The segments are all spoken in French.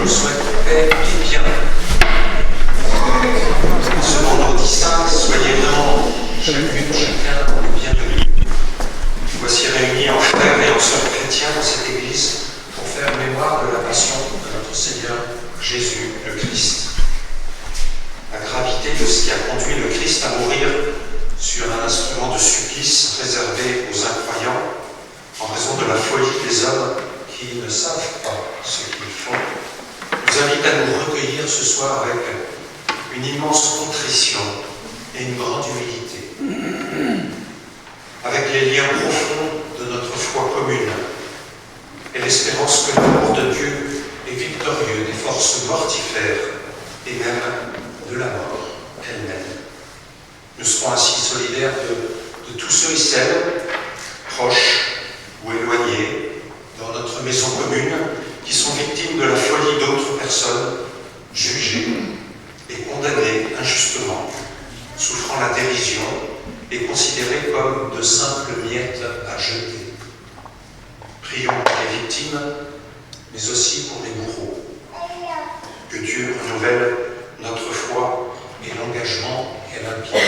vous souhaite paix et bien. Ce vendredi saint, soyez vraiment chacune, chacun les bienvenus. Voici réunis en frères et en sœurs chrétiens dans cette église pour faire mémoire de la passion de notre Seigneur Jésus le Christ. La gravité de ce qui a conduit le Christ à mourir sur un instrument de supplice réservé aux incroyants en raison de la folie des hommes qui ne savent pas ce qu'ils font, nous invite à nous recueillir ce soir avec une immense contrition et une grande humilité, avec les liens profonds de notre foi commune et l'espérance que l'amour de Dieu est victorieux des forces mortifères et même de la mort elle-même. Nous serons ainsi solidaires de tous ceux et celles, proches ou éloignés, dans notre maison commune, qui sont victimes de la folie d'autres personnes, jugées et condamnées injustement, souffrant la dérision et considérées comme de simples miettes à jeter. Prions pour les victimes, mais aussi pour les bourreaux. Que Dieu renouvelle notre foi et l'engagement qu'elle implique.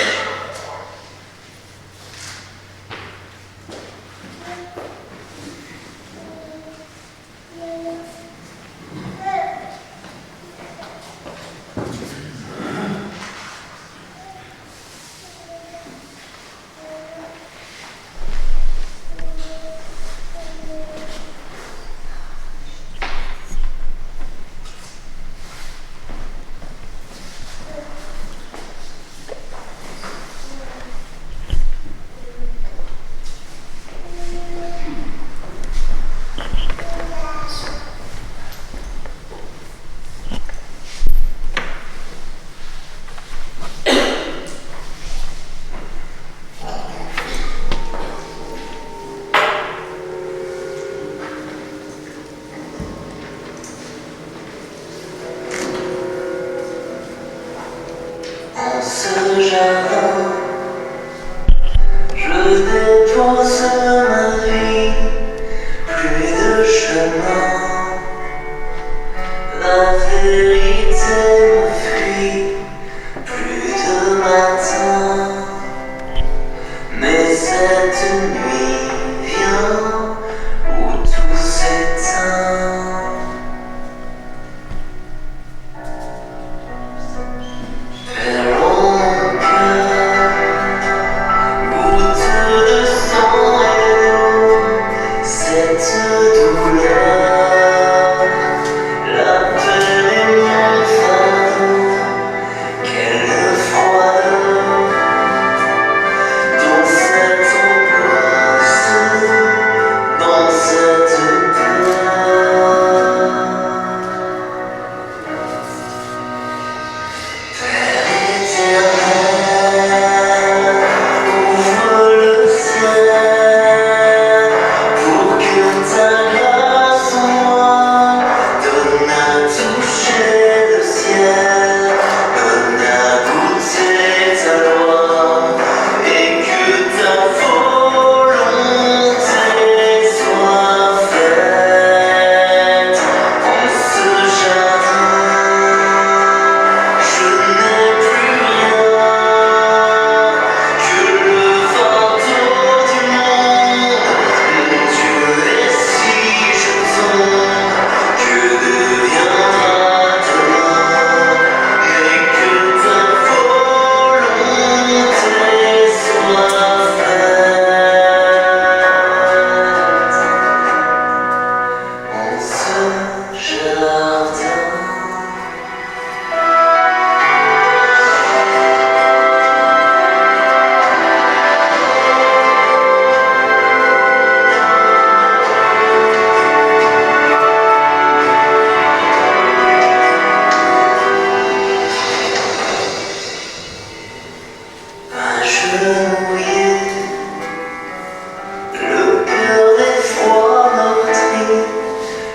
Le cœur d'effroi meurtri,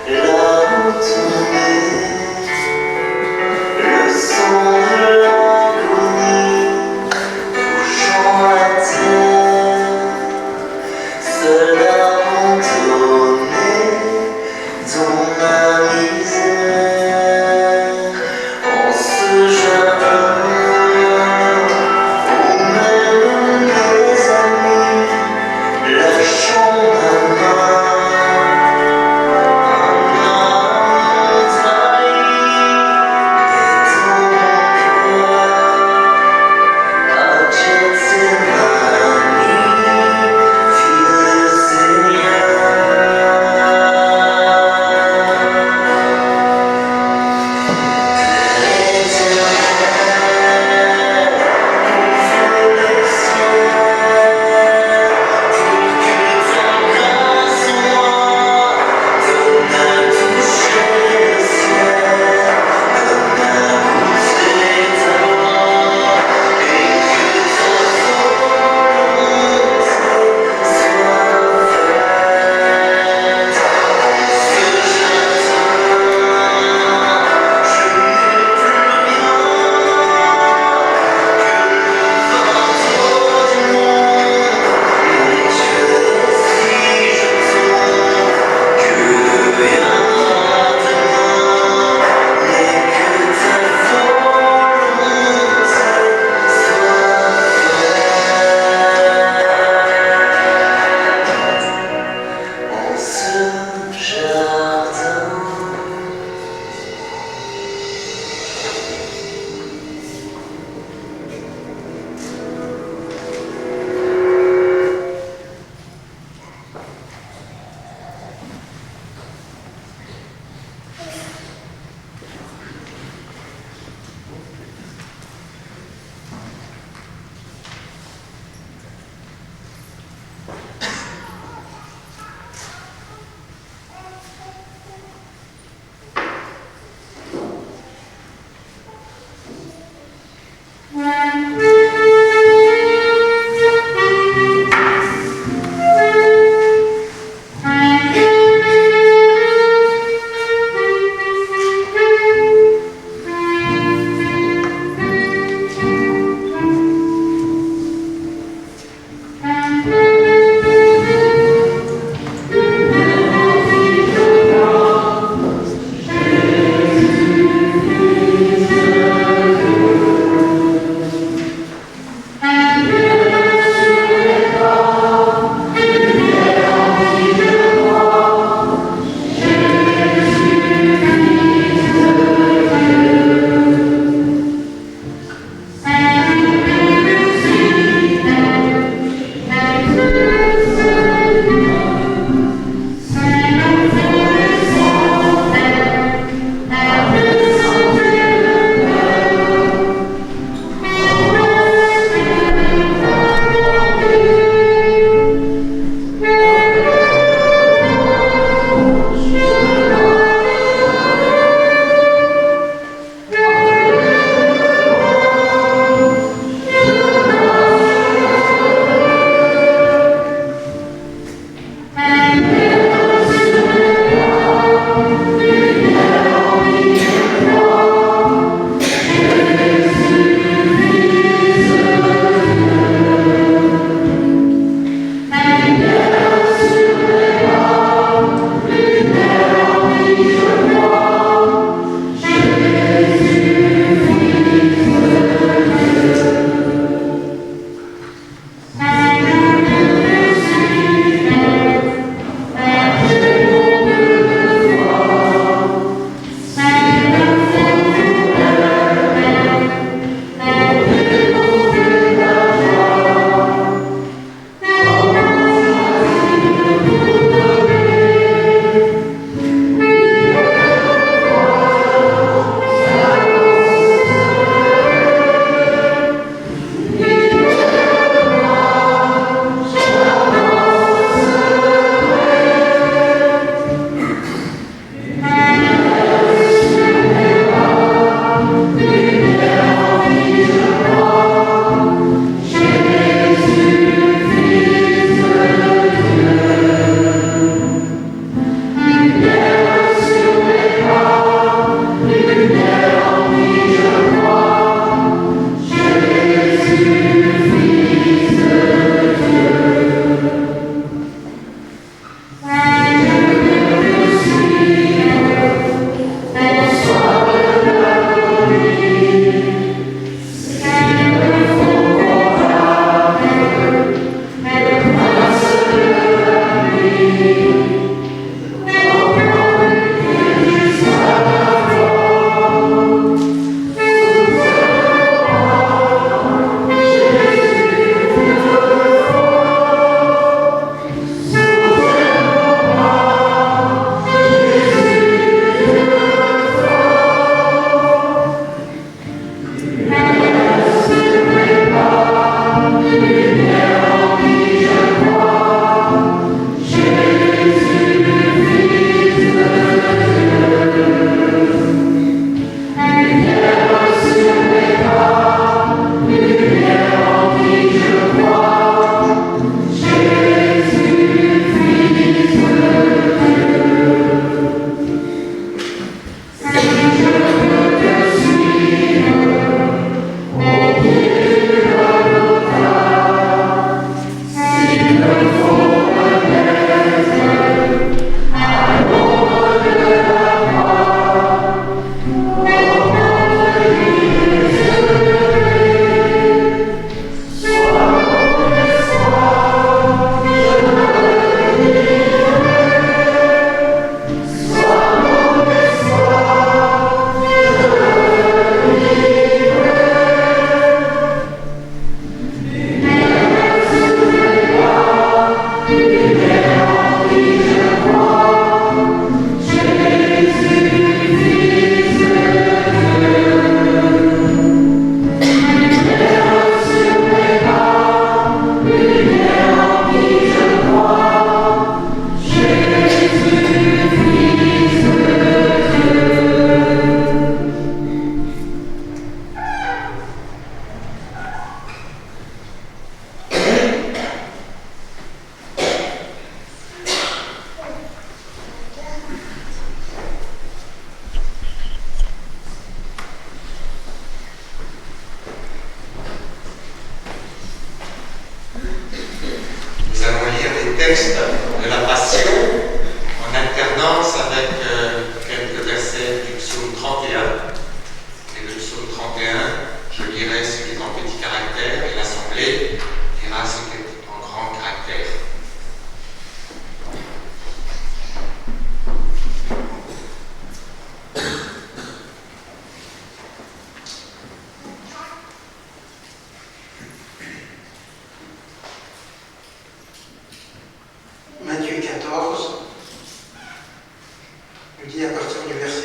là où tourner.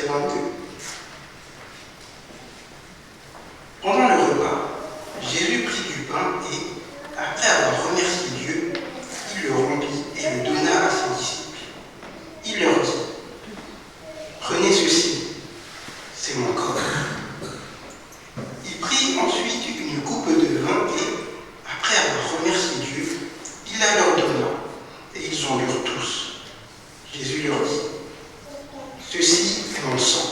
22. Pendant le repas, Jésus prit du pain et, après avoir remercié Dieu, il le remplit et le donna à ses disciples. Il leur dit, « Prenez ceci, c'est mon corps. » Il prit ensuite une coupe de vin et, après avoir remercié Dieu, il la leur donna, et ils en burent tous. Jésus leur dit, « Ceci est mon sang,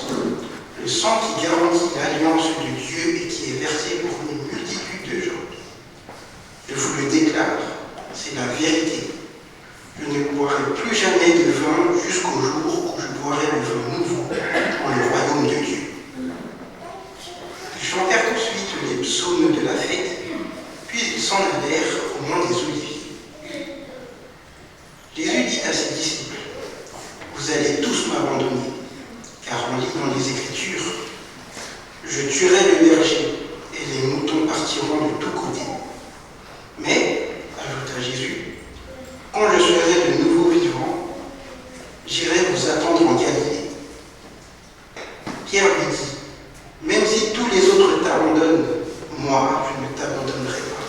le sang qui garantit l'alliance de Dieu et qui est versé pour une multitude de gens. Je vous le déclare, c'est la vérité. Je ne boirai plus jamais de vin jusqu'au jour où je boirai le vin nouveau dans le royaume de Dieu. » Ils chantèrent ensuite les psaumes de la fête, puis ils s'en allèrent au mont des Oliviers. Jésus dit à ses disciples, « Vous allez tous m'abandonner, car on lit dans les Écritures, « Je tuerai le berger, et les moutons partiront de tous côtés. » Mais, ajouta Jésus, « quand je serai de nouveau vivant, j'irai vous attendre en Galilée. » Pierre lui dit, « Même si tous les autres t'abandonnent, moi, je ne t'abandonnerai pas. »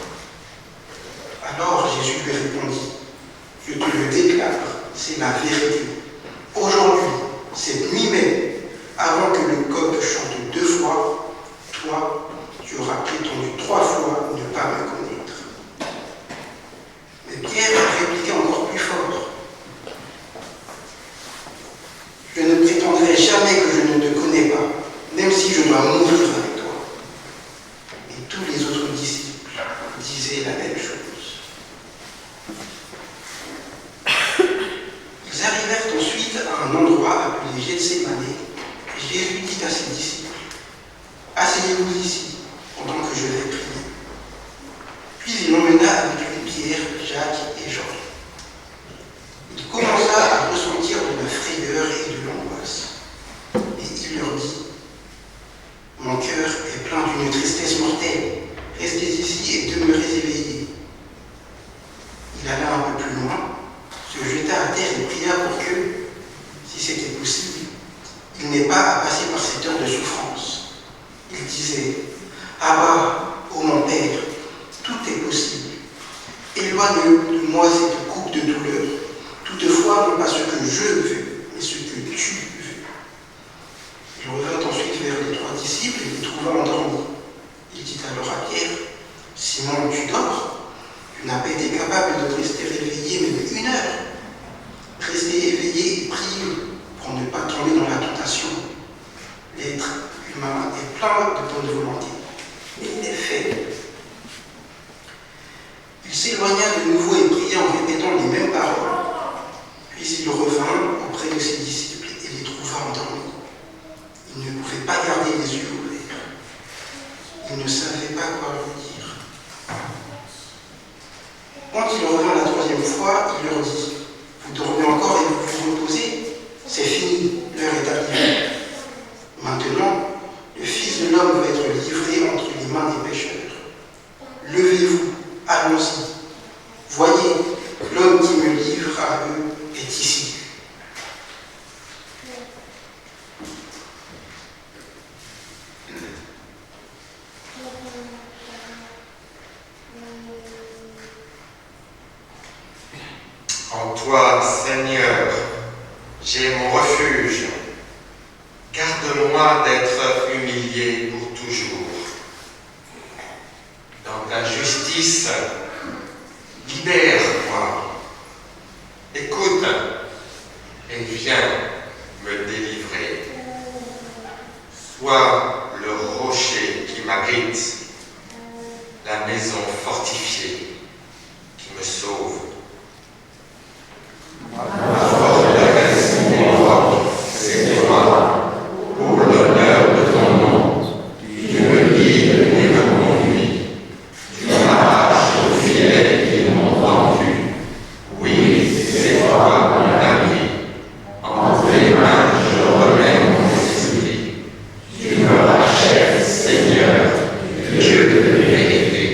Alors Jésus lui répondit, « Je te le déclare, c'est la vérité. Aujourd'hui, cette nuit même, avant que le coq chante 2 fois, toi, tu auras prétendu 3 fois ne pas me connaître. » Mais Pierre répliquait encore plus fort. « Je ne prétendrai jamais que je ne te connais pas, même si je dois mourir avec toi. » Et tous les autres disciples disaient la même chose. Ils arrivèrent ensuite à un endroit appelé Gethsémané, et Jésus dit à ses disciples, « Asseyez-vous ici, pendant que je vais prier. » Puis il emmena avec lui Pierre, Jacques et Jean. Il commença à ressentir de la frayeur et de l'angoisse. Et il leur dit, « Mon cœur est plein d'une tristesse mortelle. Restez ici et demeurez éveillés. » Il alla un peu plus loin, se jeta à terre et pria pour que, si c'était possible, il n'ait pas à passer par cette heure de souffrance. Il disait, « Abba, ô mon Père, tout est possible. Éloigne de moi cette coupe de douleur. Toutefois, non pas ce que je veux, mais ce que tu veux. » Il revint ensuite vers les 3 disciples et les trouva endormis. Il dit alors à Pierre, « Simon, tu dors? Tu n'as pas été capable de rester éveillé même 1 heure. Restez éveillé et priez pour ne pas tomber dans la tentation. L'être humain est plein de bonne volonté, mais il est faible. » Il s'éloigna de nouveau et pria en répétant les mêmes paroles. Puis il revint auprès de ses disciples et les trouva endormis. Il ne pouvait pas garder les yeux ouverts. Il ne savait pas quoi leur dire. Quand il revint la 3e fois, il leur dit, « Vous dormez encore et vous vous reposez? C'est fini, l'heure est arrivée. Maintenant, le Fils de l'homme va être livré entre les mains des pécheurs. Levez-vous, allons-y. Voyez, l'homme qui me livre à eux est ici. » En toi, Seigneur, j'ai mon refuge. Garde-moi d'être humilié pour toujours. Dans ta justice, libère-moi. Écoute et viens me délivrer. Sois le rocher qui m'abrite, la maison fortifiée qui me sauve. Ma forteresse, mon roc, c'est toi. Pour l'honneur de ton nom, tu me guides et me conduis. Tu m'arraches au filet qu'ils m'ont tendu. Oui, c'est toi mon ami. En tes mains, je remets mon esprit. Tu me rachètes, Seigneur, Dieu de vérité.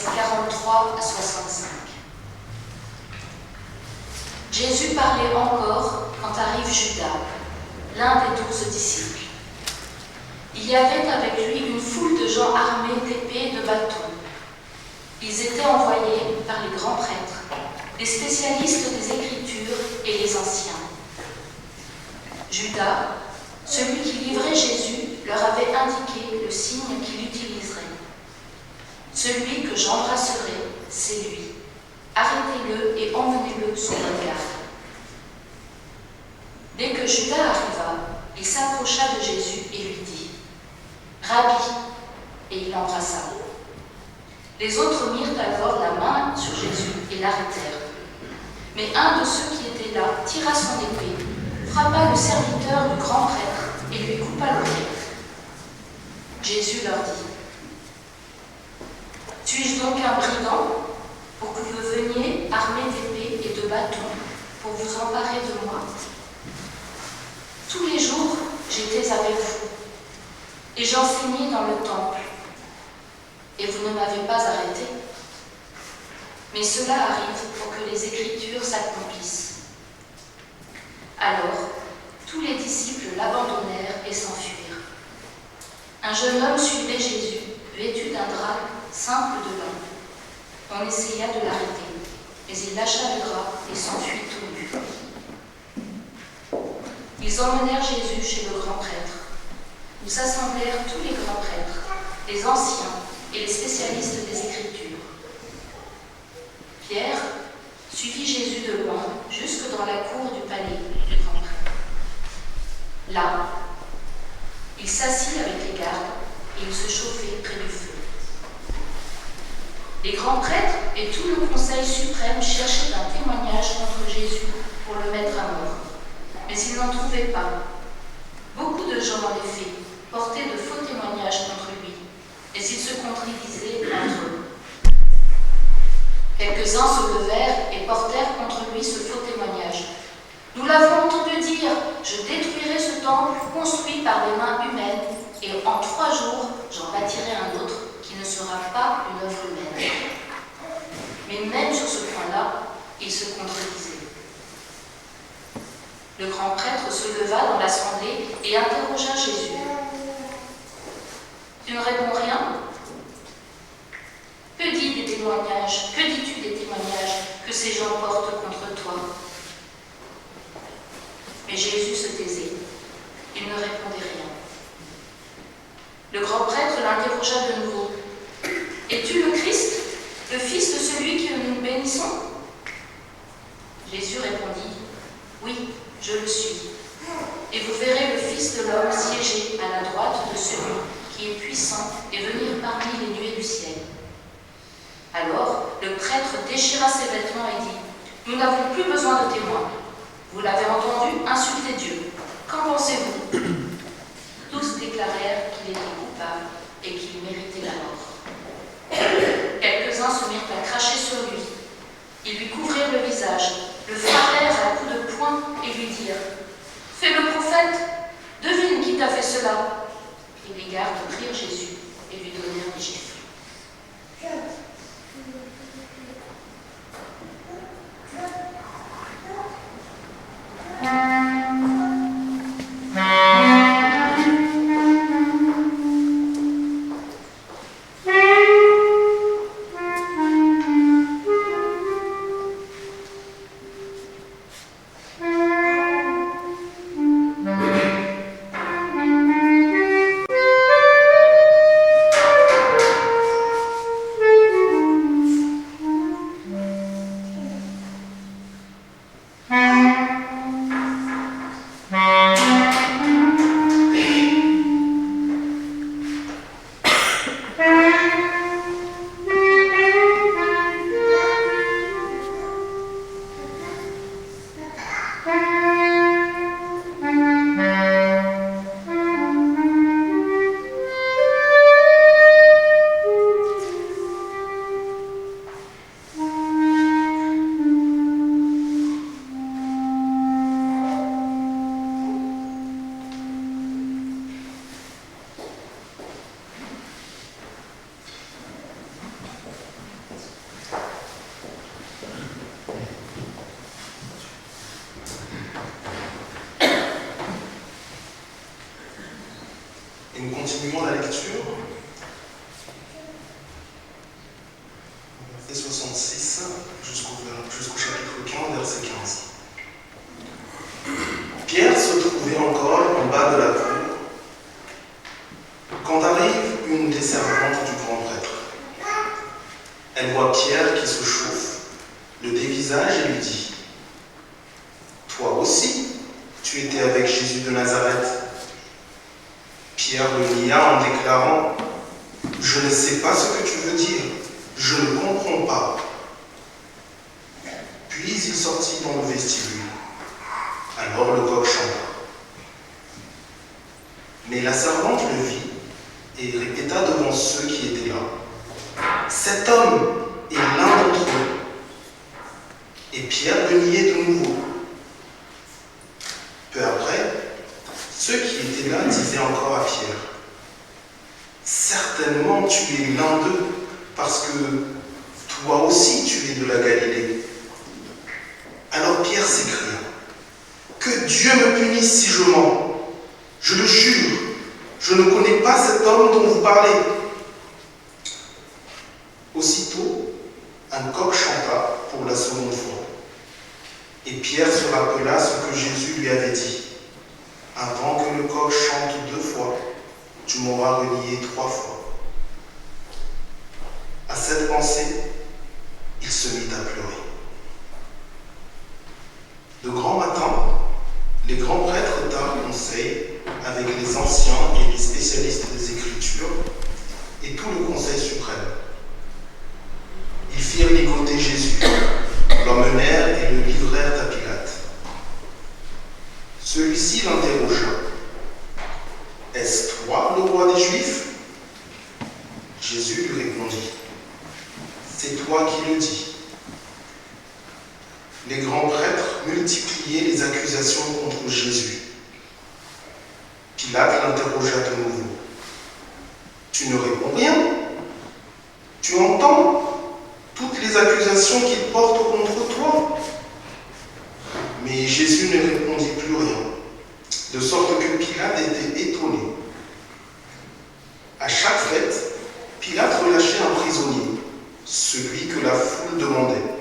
versets 43 à 65. Jésus parlait encore quand arrive Judas, l'un des 12 disciples. Il y avait avec lui une foule de gens armés d'épées et de bâtons. Ils étaient envoyés par les grands prêtres, les spécialistes des Écritures et les anciens. Judas, celui qui livrait Jésus, leur avait indiqué le signe qu'il utiliserait. Celui que j'embrasserai, c'est lui. Arrêtez-le et emmenez-le sous mon garde. Dès que Judas arriva, il s'approcha de Jésus et lui dit « Rabbi !» et il l'embrassa. Les autres mirent alors la main sur Jésus et l'arrêtèrent. Mais un de ceux qui étaient là tira son épée, frappa le serviteur du grand prêtre et lui coupa l'oreille. Jésus leur dit « Suis-je donc un brigand pour que vous veniez armés d'épées et de bâtons pour vous emparer de moi? Tous les jours, j'étais avec vous et j'enseignais dans le temple. Et vous ne m'avez pas arrêté. Mais cela arrive pour que les Écritures s'accomplissent. » Alors, tous les disciples l'abandonnèrent et s'enfuirent. Un jeune homme suivait Jésus, vêtu d'un drap simple de lin. On essaya de l'arrêter, mais il lâcha le drap et s'enfuit tout nu. Ils emmenèrent Jésus chez le grand prêtre, où s'assemblèrent tous les grands prêtres, les anciens et les spécialistes des Écritures. Pierre suivit Jésus de loin jusque dans la cour du palais du grand prêtre. Là, il s'assit avec les gardes et il se chauffait près du feu. Les grands prêtres et tout le conseil suprême cherchaient un témoignage contre Jésus pour le mettre à mort, mais ils n'en trouvaient pas. Beaucoup de gens, en effet, portaient de faux témoignages contre lui, et ils se contredisaient entre eux. Quelques-uns se levèrent et portèrent contre lui ce faux témoignage. « Nous l'avons entendu dire, je détruirai ce temple construit par des mains humaines, et en 3 jours, j'en bâtirai un autre qui ne sera pas une œuvre humaine. » Mais même sur ce point-là, il se contredisait. Le grand prêtre se leva dans l'assemblée et interrogea Jésus. « Tu ne réponds rien ? Que dis-tu des témoignages que ces gens portent contre toi ?» Mais Jésus se taisait. Il ne répondait rien. Le grand prêtre l'interrogea de nouveau. « Es-tu le Christ, le fils de celui que nous bénissons ?» Jésus répondit. « Oui, je le suis. Et vous verrez le Fils de l'homme siéger à la droite de celui qui est puissant et venir parmi les nuées du ciel. » Alors, le prêtre déchira ses vêtements et dit « Nous n'avons plus besoin de témoins. Vous l'avez entendu insulter Dieu. Qu'en pensez-vous » Tous déclarèrent qu'il était coupable et qu'il méritait la mort. Quelques-uns se mirent à cracher sur lui. Ils lui couvrirent le visage, le frappèrent à coups de poing et lui dirent « Fais le prophète, devine qui t'a fait cela. » Et les gardes prirent Jésus et lui donnèrent des gifles. continuons la lecture. Verset 66 jusqu'au chapitre 15, verset 15. Pierre se trouvait encore en bas de la cour quand arrive une des servantes du grand prêtre. Elle voit Pierre qui se chauffe, le dévisage et lui dit : « Toi aussi, tu étais avec Jésus de Nazareth. » Pierre le nia en déclarant : « Je ne sais pas ce que tu veux dire, je ne comprends pas. » Puis il sortit dans le vestibule. Alors le coq chanta. Mais la servante le vit et répéta devant ceux qui étaient là : « Cet homme est l'un d'entre eux. » Et Pierre le niait de nouveau. Peu après, ceux qui étaient là disaient encore à Pierre : « Certainement tu es l'un d'eux, parce que toi aussi tu es de la Galilée. » Alors Pierre s'écria : « Que Dieu me punisse si je mens. Je le jure, je ne connais pas cet homme dont vous parlez. » Aussitôt, un coq chanta pour la seconde fois. Et Pierre se rappela ce que Jésus lui avait dit : « Avant que le coq chante 2 fois, tu m'auras renié 3 fois. » À cette pensée, il se mit à pleurer. De grand matin, les grands prêtres tinrent conseil avec les anciens et les spécialistes des Écritures et tout le conseil suprême. Ils firent ligoter Jésus, l'emmenèrent et le livrèrent à Pilate. Celui-ci l'interrogea : « Est-ce toi le roi des Juifs ? » Jésus lui répondit : « C'est toi qui le dis. » Les grands prêtres multipliaient les accusations contre Jésus. Pilate l'interrogea de nouveau : « Tu ne réponds rien ? Tu entends toutes les accusations qu'ils portent contre toi ?» Mais Jésus ne répondit plus rien, de sorte que Pilate était étonné. À chaque fête, Pilate relâchait un prisonnier, celui que la foule demandait.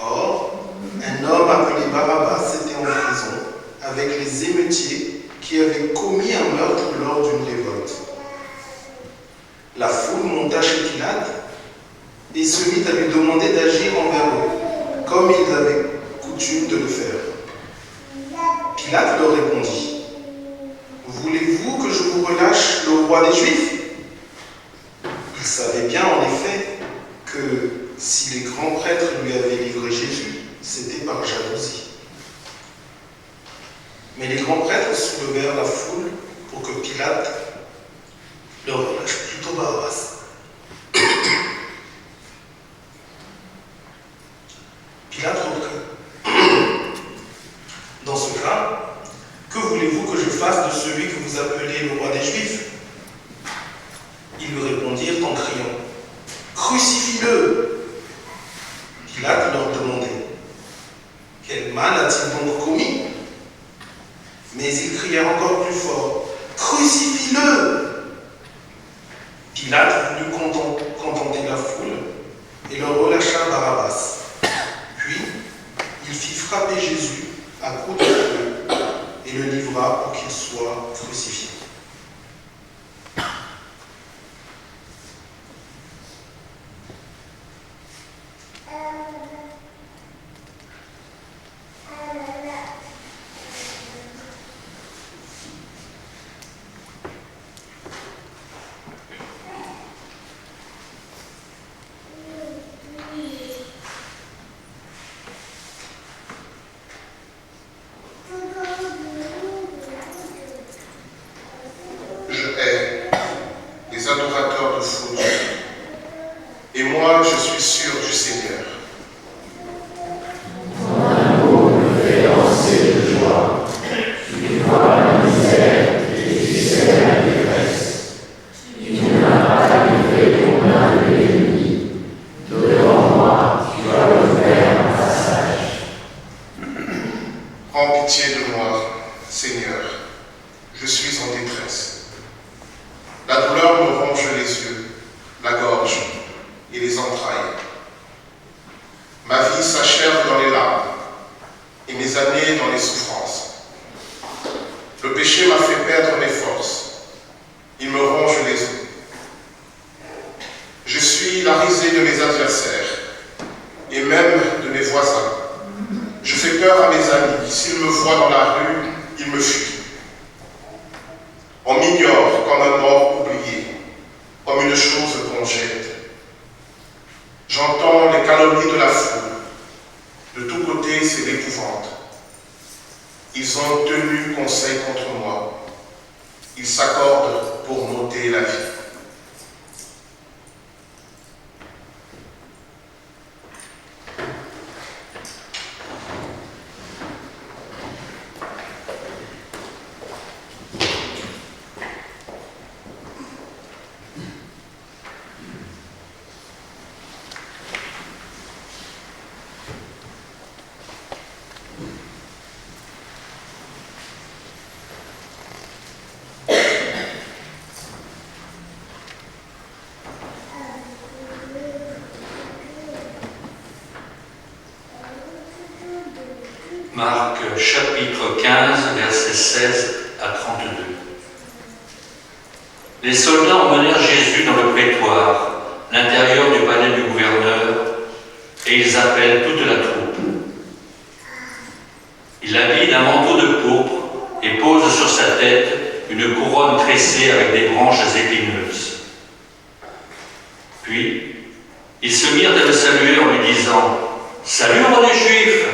Or, un homme appelé Barabbas était en prison avec les émeutiers qui avaient commis un meurtre lors d'une révolte. La foule monta chez Pilate et se mit à lui demander d'agir envers eux, comme ils avaient coutume de le faire. Pilate leur répondit : « Voulez-vous que je vous relâche le roi des Juifs ? » Il savait bien en effet que si les grands prêtres lui avaient livré Jésus, c'était par jalousie. Mais les grands prêtres soulevèrent la foule pour que Pilate leur relâche plutôt Barabbas. Pilate reprit : « Dans ce cas, que voulez-vous que je fasse de celui que vous appelez le roi des Juifs ?» Ils lui répondirent en criant : « Crucifie-le !» Pilate leur demandait : « Quel mal a-t-il donc commis ?» Mais ils crièrent encore plus fort : « Crucifie-le !» Pilate voulut contenter la foule et leur relâcha Barabbas. Puis, il fit frapper Jésus à coups de feu et le livra pour qu'il soit crucifié. des années dans les souffrances. Le péché m'a fait perdre mes forces. Il me ronge les os. Je suis la risée de mes adversaires et même de mes voisins. Je fais peur à mes amis. S'ils me voient dans la rue, ils me fuient. On m'ignore comme un mort oublié, comme une chose qu'on jette. J'entends les calomnies de la foule. De tous côtés, c'est l'épouvante. Ils ont tenu conseil contre moi. Ils s'accordent pour m'ôter la vie. Marc chapitre 15, versets 16 à 32. Les soldats emmenèrent Jésus dans le prétoire, l'intérieur du palais du gouverneur, et ils appellent toute la troupe. Ils l'habillent d'un manteau de pourpre et posent sur sa tête une couronne tressée avec des branches épineuses. Puis, ils se mirent à le saluer en lui disant « Salut, roi des Juifs !»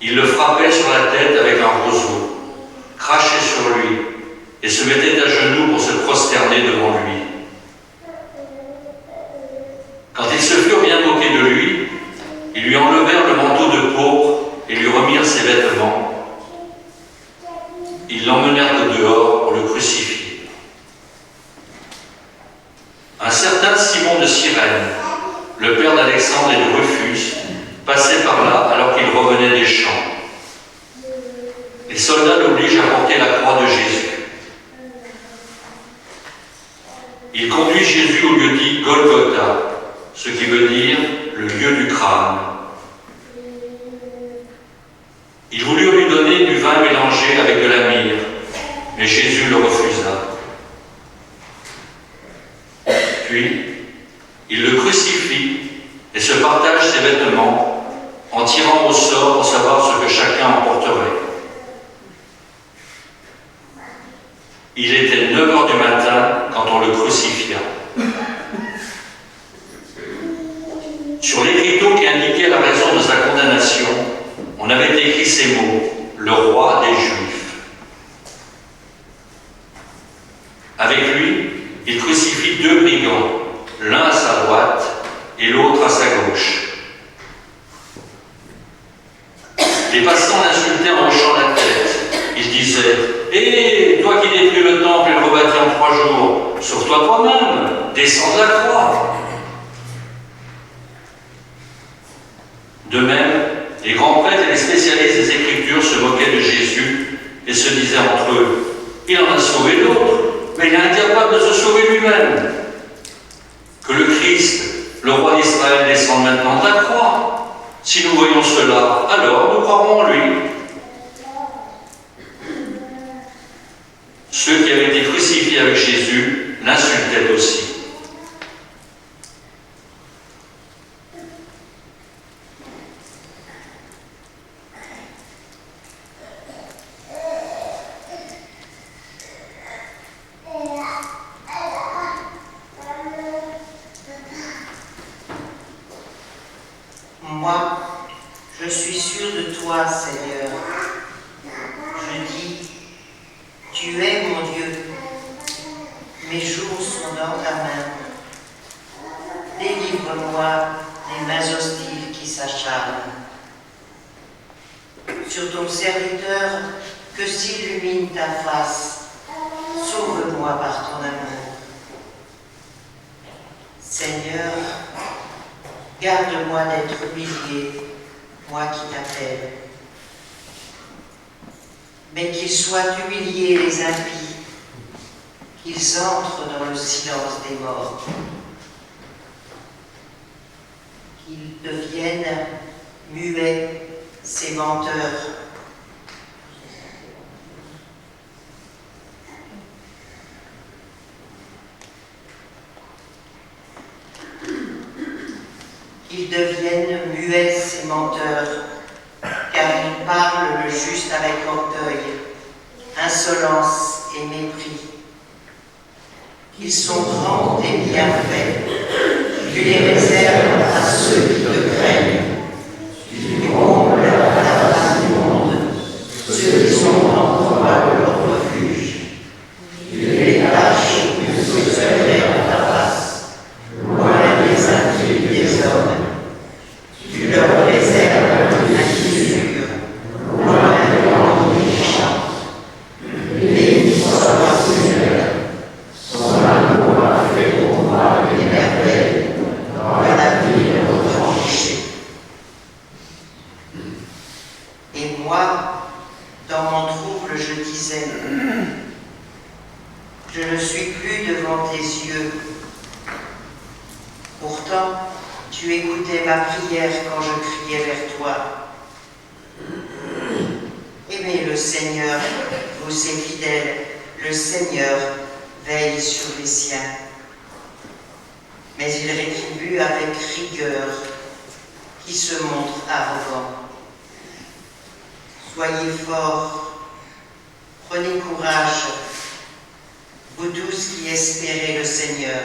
Ils le frappaient sur la tête avec un roseau, crachaient sur lui et se mettaient à genoux pour se prosterner devant lui. Quand ils se furent bien moqués de lui, ils lui enlevèrent le manteau de pourpre et lui remirent ses vêtements. Ils l'emmenèrent dehors pour le crucifier. Un certain Simon de Cyrène, le père d'Alexandre et de Rufus, passait par là alors qu'il revenait des champs. Les soldats l'obligent à porter la croix de Jésus. Il conduit Jésus au lieu dit Golgotha, ce qui veut dire le lieu du crâne. Ils voulurent lui donner du vin mélangé avec de la myrrhe, mais Jésus le refusa. Puis, il le crucifie et se partage ses vêtements en tirant au sort pour savoir ce que chacun emporterait. Il était 9 heures du matin quand on le crucifia. Sur l'écriteau qui indiquait la raison de sa condamnation, on avait écrit ces mots « Le roi des Juifs ». Avec lui, il crucifie 2 brigands, l'un à sa droite et l'autre à sa gauche. Les passants l'insultaient en hochant la tête. Ils disaient « Hé, toi qui détruis le temple et le rebâtis en 3 jours, sauve-toi toi-même, descends de la croix !» De même, les grands prêtres et les spécialistes des Écritures se moquaient de Jésus et se disaient entre eux « Il en a sauvé l'autre, mais il est incapable de se sauver lui-même. Que le Christ, le roi d'Israël, descende maintenant de la croix. Si nous voyons cela, alors nous croirons en lui. » Ceux qui avaient été crucifiés avec Jésus l'insultaient aussi. Moi, je suis sûr de toi, Seigneur. Je dis, tu es mon Dieu. Mes jours sont dans ta main. Délivre-moi des mains hostiles qui s'acharnent. Sur ton serviteur, que s'illumine ta face. Sauve-moi par ton amour. Seigneur, garde-moi d'être humilié, moi qui t'appelle. Mais qu'ils soient humiliés les impies, qu'ils entrent dans le silence des morts, qu'ils deviennent muets, ces menteurs. Qu'ils deviennent muets, ces menteurs, car ils parlent le juste avec orgueil, insolence et mépris. Qu'ils sont grands et bienfaits, tu les réserves à ceux qui te craignent. Tu combles la face du monde, ceux qui sont en toi de leur refuge. Tu les caches sous ce secret de ta face, loin des inquiétudes des hommes. Tu leur réserves l'inquiétude, loin de l'ennui méchant. Béni soit le Seigneur, son amour a fait pour moi des merveilles dans la vie de notre péché. Et moi, dans mon trouble, je disais, je ne suis plus devant tes yeux. Pourtant, tu écoutais ma prière quand je criais vers toi. Aimez le Seigneur, vous ses fidèles, le Seigneur veille sur les siens. Mais il rétribue avec rigueur qui se montre arrogant. Soyez forts, prenez courage, vous tous qui espérez le Seigneur.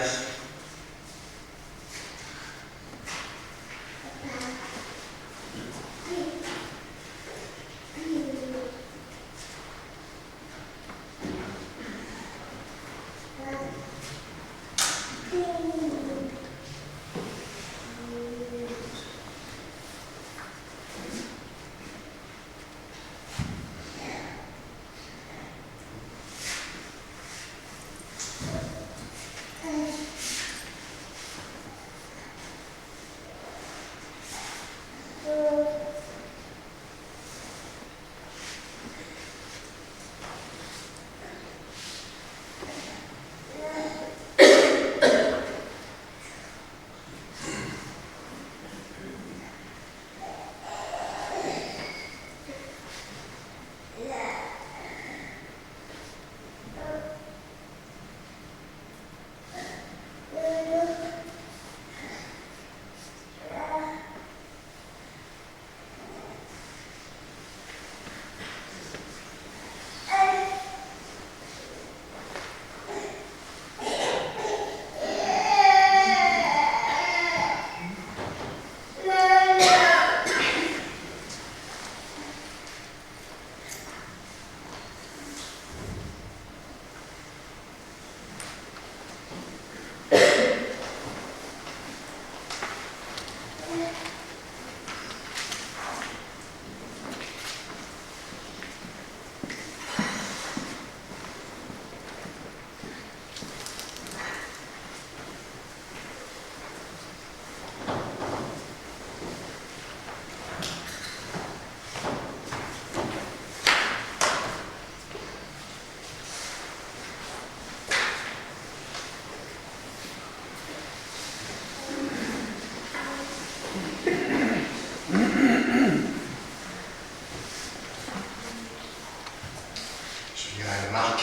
Marc,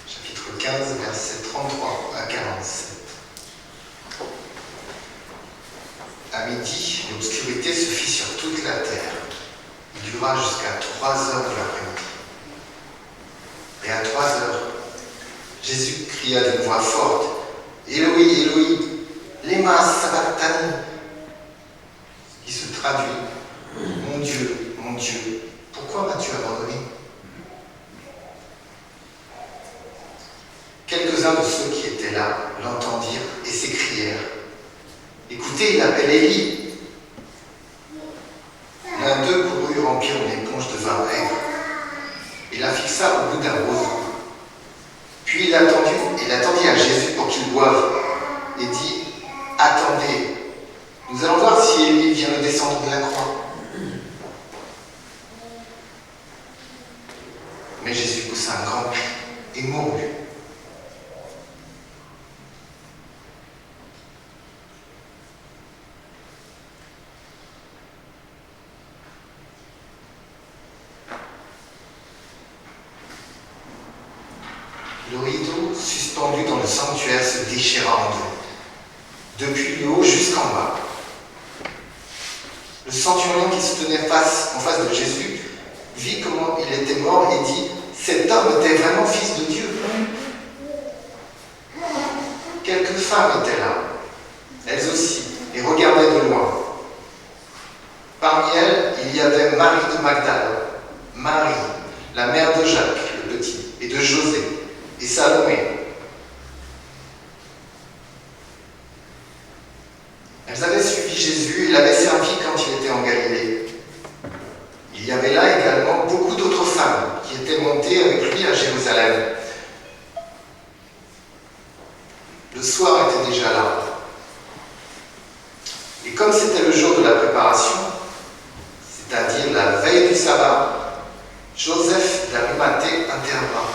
chapitre 15, versets 33 à 47. À midi, l'obscurité se fit sur toute la terre. Il dura jusqu'à 3 heures de l'après-midi. Et à 3 heures, Jésus cria d'une voix forte, « Éloi, Éloi, lema sabachthani » qui se traduit, « Mon Dieu, pourquoi m'as-tu abandonné ?» Quelques-uns de ceux qui étaient là l'entendirent et s'écrièrent, « Écoutez, il appelle Élie. » L'un d'eux courut remplir une éponge de vin aigre et la fixa au bout d'un roseau. Puis il attendit à Jésus pour qu'il boive et dit, « Attendez, nous allons voir si Élie vient de descendre de la croix. » Mais Jésus poussa un grand cri et mourut. Le rideau suspendu dans le sanctuaire se déchira en deux, depuis le haut jusqu'en bas. Le centurion qui se tenait en face de Jésus vit comment il était mort et dit « Cet homme était vraiment fils de Dieu ». Quelques femmes étaient là, elles aussi, et regardaient de loin. Parmi elles, il y avait Marie de Magdala, Marie, la mère de Jacques le petit, et de José, et Salomé. Elles avaient suivi Jésus et l'avaient servi quand il était en Galilée. Il y avait là également beaucoup d'autres femmes qui étaient montées avec lui à Jérusalem. Le soir était déjà là. Et comme c'était le jour de la préparation, c'est-à-dire la veille du sabbat, Joseph d'Arimathée intervint.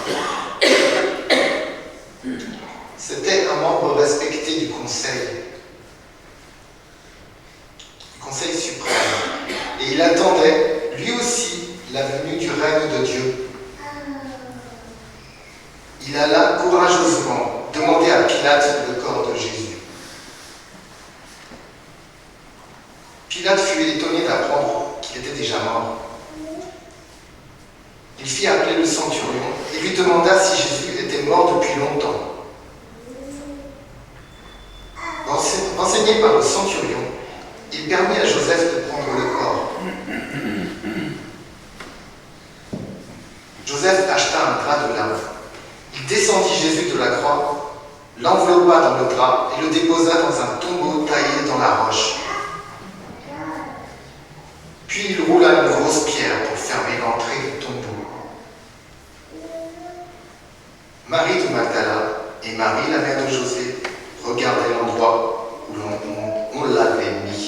C'était un membre respecté du Conseil suprême. Et il attendait, lui aussi, la venue du règne de Dieu. Il alla courageusement demander à Pilate le corps de Jésus. Pilate fut étonné d'apprendre qu'il était déjà mort. Il fit appeler le centurion et lui demanda si Jésus était mort depuis longtemps. Renseigné par le centurion, il permit à Joseph de prendre le corps. Joseph acheta un drap de lin. Il descendit Jésus de la croix, l'enveloppa dans le drap et le déposa dans un tombeau taillé dans la roche. Puis il roula une grosse pierre pour fermer l'entrée du tombeau. Marie de Magdala et Marie, la mère de José, regardaient l'endroit où on l'avait mis.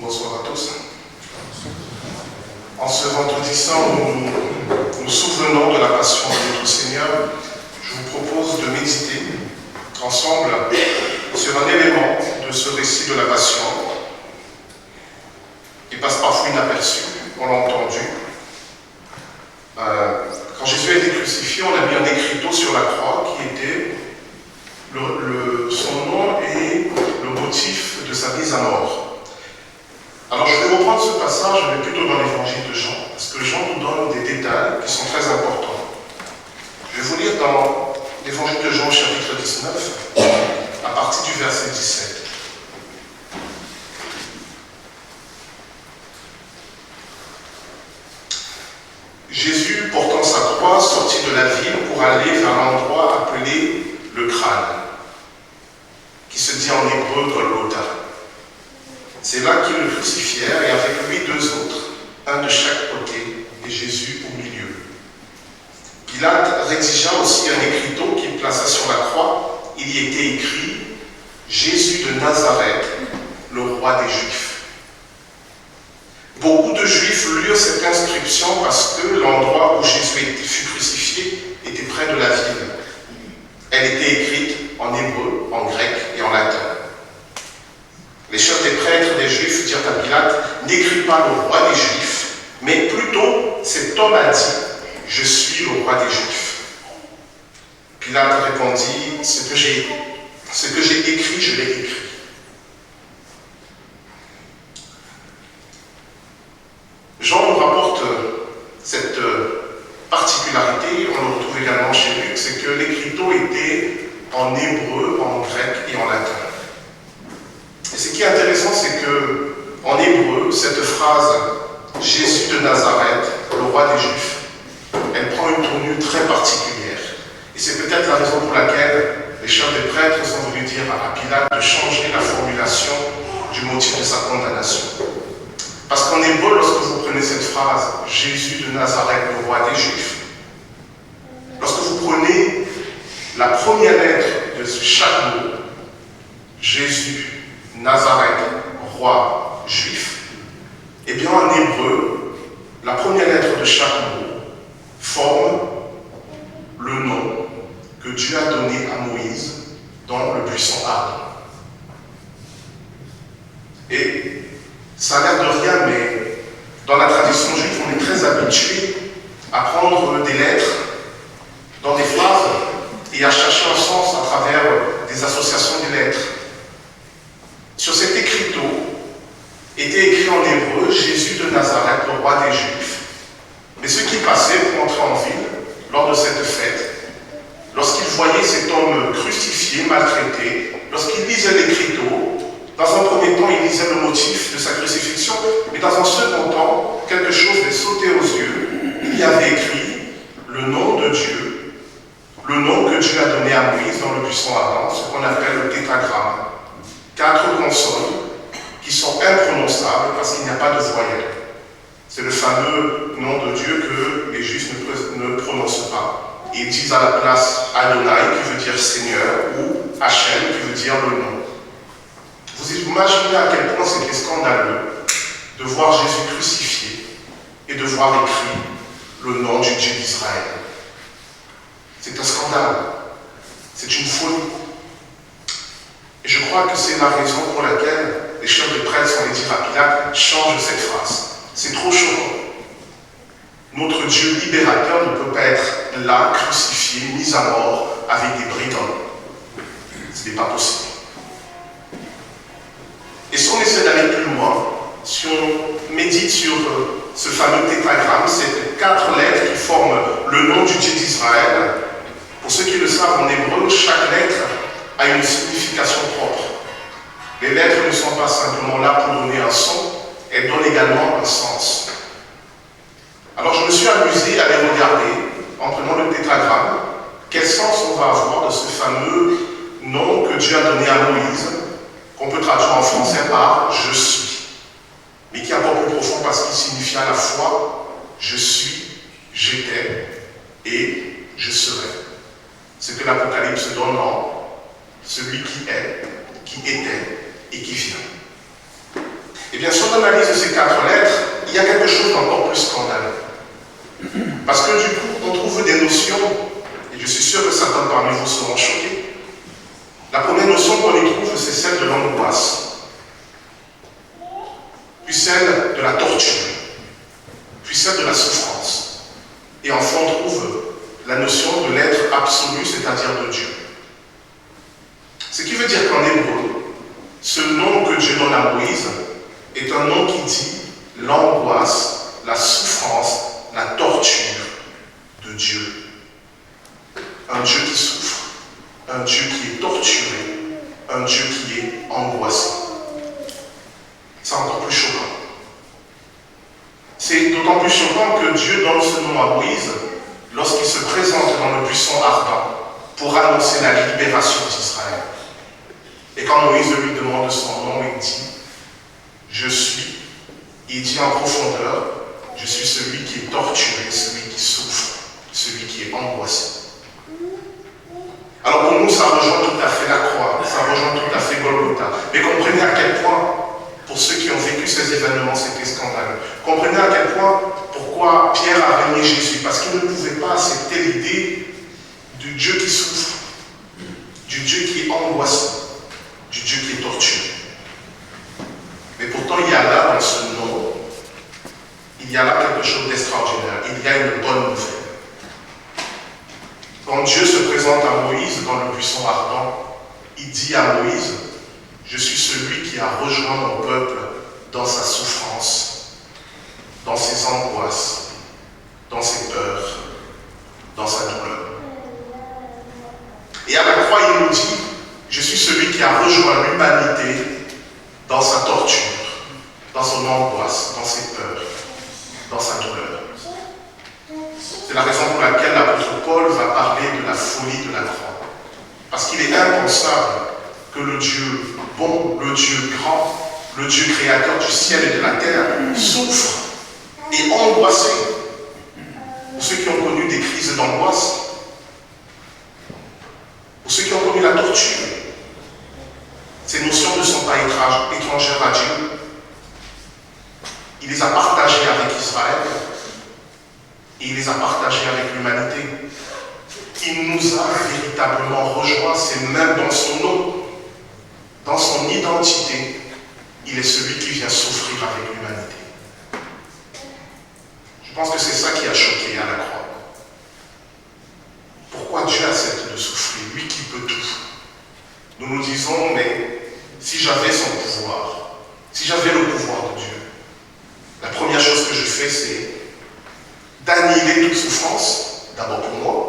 Bonsoir à tous. En ce vendredi saint, nous souvenons de la passion de notre Seigneur. Je vous propose de méditer ensemble sur un élément de ce récit de la passion qui passe parfois inaperçu, on l'a entendu. Quand Jésus a été crucifié, on a mis un écriteau sur la croix qui était son nom et le motif de sa mise à mort. Alors je vais reprendre ce passage, mais plutôt dans l'évangile de Jean, parce que Jean nous donne des détails qui sont très importants. Je vais vous lire dans l'évangile de Jean, chapitre 19, à partir du verset 17. Jésus se dit en hébreu Golgotha. C'est là qu'ils le crucifièrent et avec lui 2 autres, un de chaque côté et Jésus au milieu. Pilate rédigea aussi un écriteau qu'il plaça sur la croix. Il y était écrit « Jésus de Nazareth, le roi des Juifs ». Beaucoup de Juifs lurent cette inscription parce que l'endroit où Jésus fut crucifié était près de la ville. Elle était écrite en hébreu, en grec et en latin. Les chefs des prêtres des Juifs dirent à Pilate « N'écris pas le roi des Juifs, mais plutôt cet homme a dit « Je suis le roi des Juifs ». Pilate répondit « Ce que j'ai écrit, je l'ai écrit ». Jean nous rapporte cette particularité, on le retrouve également chez Luc, c'est que l'écriteau était en hébreu, en grec et en latin. Et ce qui est intéressant, c'est que en hébreu, cette phrase « Jésus de Nazareth, le roi des Juifs », elle prend une tournure très particulière. Et c'est peut-être la raison pour laquelle les chefs des prêtres sont venus dire à Pilate de changer la formulation du motif de sa condamnation. Parce qu'en hébreu, lorsque vous prenez cette phrase « Jésus de Nazareth, le roi des Juifs », lorsque vous prenez la première lettre de chaque mot, Jésus, Nazareth, roi juif, eh bien en hébreu, la première lettre de chaque mot forme le nom que Dieu a donné à Moïse dans le buisson ardent. Et ça a l'air de rien, mais dans la tradition juive, on est très habitué à prendre des lettres dans des phrases et à chercher un sens à travers des associations de lettres. Sur cet écriteau était écrit en hébreu « Jésus de Nazareth, le roi des Juifs ». Mais ceux qui passaient pour entrer en ville, lors de cette fête, lorsqu'ils voyaient cet homme crucifié, maltraité, lorsqu'ils lisaient l'écriteau, dans un premier temps, ils lisaient le motif de sa crucifixion, mais dans un second temps, quelque chose les sautait aux yeux. Il y avait écrit le nom de Dieu, le nom que Dieu a donné à Moïse dans le buisson ardent, ce qu'on appelle le tétragramme. 4 consonnes qui sont imprononçables parce qu'il n'y a pas de voyelle. C'est le fameux nom de Dieu que les Juifs ne prononcent pas. Ils disent à la place Adonai, qui veut dire Seigneur, ou Hachem, qui veut dire le nom. Vous imaginez à quel point c'était scandaleux de voir Jésus crucifié et de voir écrit le nom du Dieu d'Israël. C'est un scandale. C'est une folie. Et je crois que c'est la raison pour laquelle les chefs de prêtres sont allés dire à Pilate, change cette phrase. C'est trop choquant. Notre Dieu libérateur ne peut pas être là, crucifié, mis à mort avec des brigands. Ce n'est pas possible. Et si on essaie d'aller plus loin, si on médite sur ce fameux tétragramme, c'est 4 lettres qui forment le nom du Dieu d'Israël. Pour ceux qui le savent, en hébreu, chaque lettre a une signification propre. Les lettres ne sont pas simplement là pour donner un son, elles donnent également un sens. Alors je me suis amusé à les regarder en prenant le tétragramme, quel sens on va avoir de ce fameux nom que Dieu a donné à Moïse, qu'on peut traduire en français par « je suis », mais qui est encore plus profond parce qu'il signifie à la fois « je suis »,« j'étais » et « je serai ». Ce que l'Apocalypse donne en celui qui est, qui était et qui vient. Et bien, si on analyse ces 4 lettres, il y a quelque chose d'encore plus scandaleux. Parce que du coup, on trouve des notions, et je suis sûr que certains parmi vous seront choqués. La première notion qu'on y trouve, c'est celle de l'angoisse, puis celle de la torture, puis celle de la souffrance. Et enfin, on trouve la notion de l'être absolu, c'est-à-dire de Dieu. Ce qui veut dire qu'en hébreu, ce nom que Dieu donne à Moïse est un nom qui dit l'angoisse, la souffrance, la torture de Dieu. Un Dieu qui souffre, un Dieu qui est torturé, un Dieu qui est angoissé. C'est encore plus choquant. C'est d'autant plus choquant que Dieu donne ce nom à Moïse lorsqu'il se présente dans le buisson ardent pour annoncer la libération d'Israël. Et quand Moïse lui demande son nom, il dit « Je suis », il dit en profondeur « Je suis celui qui est torturé, celui qui souffre, celui qui est angoissé ». Alors pour nous, ça rejoint tout à fait la croix, ça rejoint tout à fait Golgotha. Mais comprenez à quel point, pour ceux qui ont vécu ces événements, c'était scandaleux. Comprenez à quel point, pourquoi Pierre a renié Jésus. Parce qu'il ne pouvait pas accepter l'idée du Dieu qui souffre, du Dieu qui est angoissé, du Dieu qui est torturé. Mais pourtant, il y a là, dans ce nom, il y a là quelque chose d'extraordinaire. Il y a une bonne nouvelle. Quand Dieu se présente à Moïse dans le buisson ardent, il dit à Moïse, « Je suis celui qui a rejoint mon peuple dans sa souffrance, dans ses angoisses, dans ses peurs, dans sa douleur. » Et à la croix, il nous dit, « Je suis celui qui a rejoint l'humanité dans sa torture, dans son angoisse, dans ses peurs, dans sa douleur. » C'est la raison pour laquelle l'apôtre Paul va parler de la folie de la croix. Parce qu'il est impensable que le Dieu bon, le Dieu grand, le Dieu créateur du ciel et de la terre souffre et angoissé. Pour ceux qui ont connu des crises d'angoisse, pour ceux qui ont connu la torture, ces notions ne sont pas étrangères à Dieu. Il les a partagées avec Israël. Et il les a partagés avec l'humanité. Il nous a véritablement rejoints, c'est même dans son nom, dans son identité, il est celui qui vient souffrir avec l'humanité. Je pense que c'est ça qui a choqué à la croix. Pourquoi Dieu accepte de souffrir, lui qui peut tout? Nous nous disons, mais si j'avais son pouvoir, si j'avais le pouvoir de Dieu, la première chose que je fais, c'est d'annihiler toute souffrance, d'abord pour moi.